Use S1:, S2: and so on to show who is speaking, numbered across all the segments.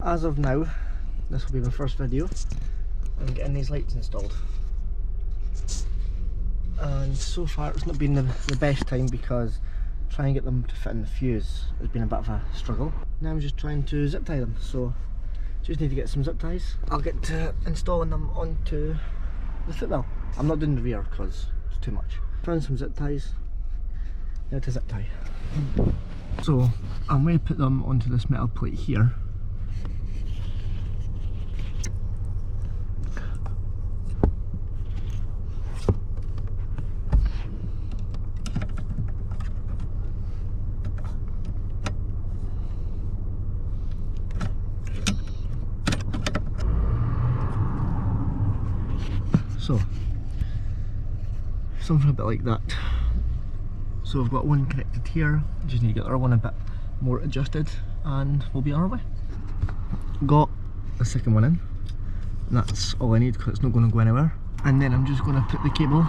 S1: as of now, this will be my first video. I'm getting these lights installed. And so far it's not been the best time because trying to get them to fit in the fuse has been a bit of a struggle. Now I'm just trying to zip tie them, so just need to get some zip ties. I'll get to installing them onto the footwell. I'm not doing the rear because it's too much. Found some zip ties, now to zip tie. So I'm going to put them onto this metal plate here. So, something a bit like that. So I've got one connected here, just need to get the other one a bit more adjusted and we'll be on our way. Got a second one in, and that's all I need because it's not going to go anywhere. And then I'm just going to put the cable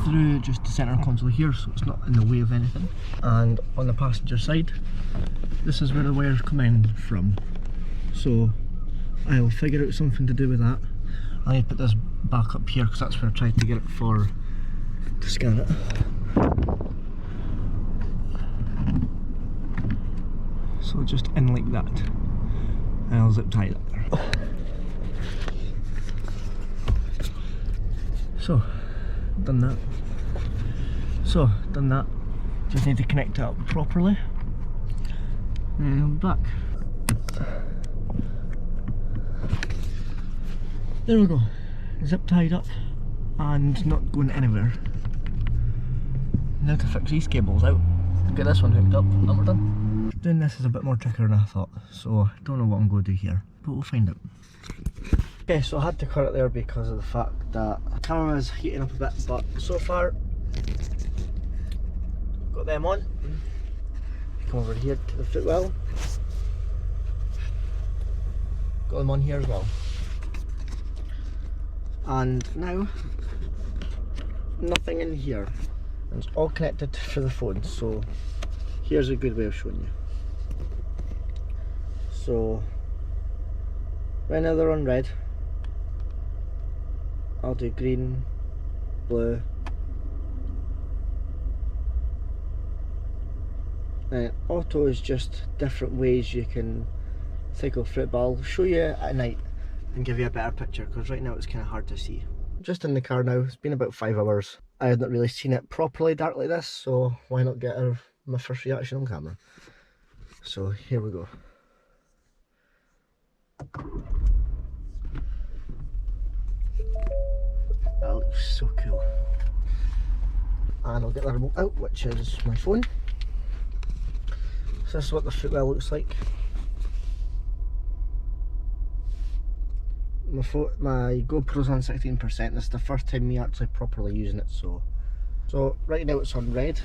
S1: through just the centre console here so it's not in the way of anything. And on the passenger side, this is where the wires come in from. So I'll figure out something to do with that. I need to put this back up here because that's where I tried to get it for to scan it. So just in like that, and I'll zip tie that there. So, done that. So, done that. Just need to connect it up properly. And I'm back. There we go, zip tied up and not going anywhere. Now to fix these cables out, get this one hooked up, and we're done. Doing this is a bit more trickier than I thought, so I don't know what I'm going to do here, but we'll find out. Okay, so I had to cut it there because of the fact that the camera is heating up a bit, but so far, got them on. Come over here to the footwell. Got them on here as well. And now, nothing in here. And it's all connected to the phone, so here's a good way of showing you. So, right now they're on red. I'll do green, blue, and auto is just different ways you can cycle through it, but I'll show you at night and give you a better picture because right now it's kind of hard to see. Just in the car now, it's been about 5 hours. I had not really seen it properly dark like this, so why not get my first reaction on camera. So here we go. That looks so cool. And I'll get the remote out, which is my phone. So this is what the footwell looks like. My GoPro's on 16%. This is the first time me actually properly using it, so right now it's on red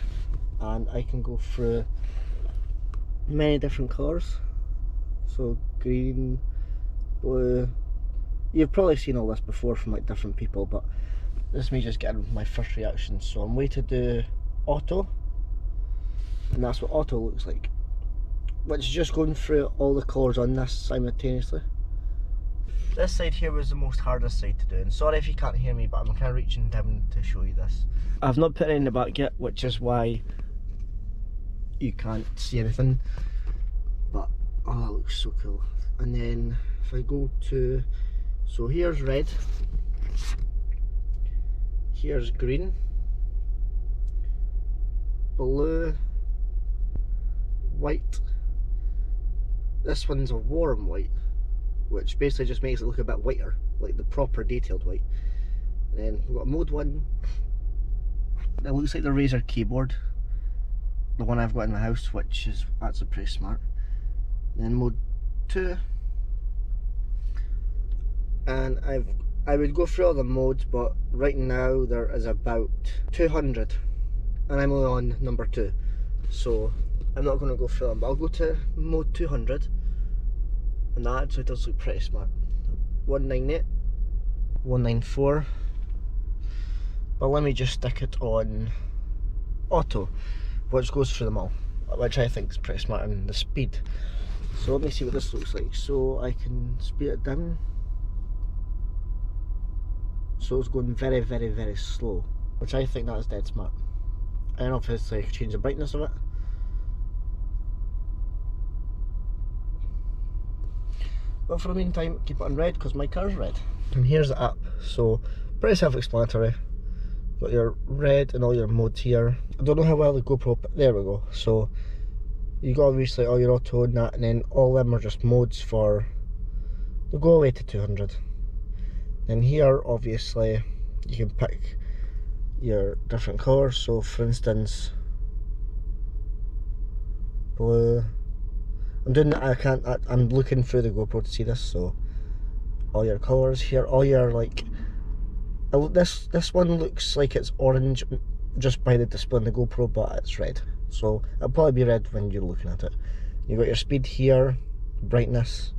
S1: and I can go through many different colours. So green, blue, you've probably seen all this before from like different people, but this is me just getting my first reaction. So I'm waiting to do auto, and that's what auto looks like, which is just going through all the colours on this simultaneously. This side here was the most hardest side to do, and sorry if you can't hear me, but I'm kind of reaching down to show you this. I've not put it in the back yet, which is why you can't see anything, but oh, that looks so cool. And then if I go to, so here's red, here's green, blue, white, this one's a warm white, which basically just makes it look a bit whiter, like the proper detailed white. And then we've got mode 1, it looks like the Razer keyboard, the one I've got in my house, which is actually pretty smart. And then mode 2, and I would go through all the modes, but right now there is about 200 and I'm only on number 2, so I'm not going to go through them, but I'll go to mode 200, and that actually does look pretty smart. 198, 194, but let me just stick it on auto, which goes through them all, which I think is pretty smart, and the speed. So let me see what this looks like. So I can speed it down. So it's going very, very, very slow, which I think that is dead smart. And obviously I can change the brightness of it. But for the meantime, keep it on red because my car's red. And here's the app, so pretty self-explanatory. Got your red and all your modes here. I don't know how well the GoPro, there we go. So you got obviously all your auto and that, and then all them are just modes for, they go away to 200. Then here obviously you can pick your different colours. So for instance, blue. I'm doing that, I'm looking through the GoPro to see this, so all your colours here, all your like, this one looks like it's orange just by the display on the GoPro, but it's red, so it'll probably be red when you're looking at it. You've got your speed here, brightness,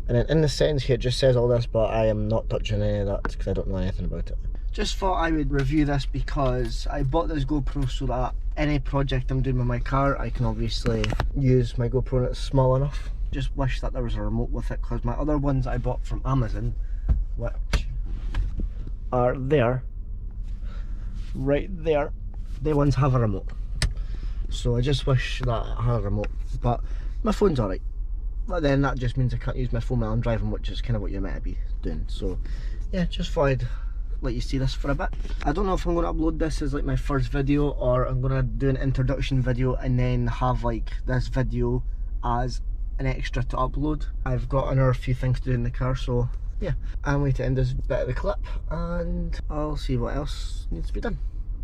S1: and then in the settings here it just says all this, but I am not touching any of that because I don't know anything about it. Just thought I would review this because I bought this GoPro so that any project I'm doing with my car I can obviously use my GoPro and it's small enough. Just wish that there was a remote with it, because my other ones I bought from Amazon, which are there, right there, they ones have a remote. So I just wish that I had a remote, but my phone's alright. But then that just means I can't use my phone while I'm driving, which is kind of what you're meant to be doing. So yeah, just thought I'd let you see this for a bit. I don't know if I'm going to upload this as like my first video, or I'm going to do an introduction video and then have like this video as an extra to upload. I've got another few things to do in the car, so yeah, I'm going to end this bit of the clip and I'll see what else needs to be done.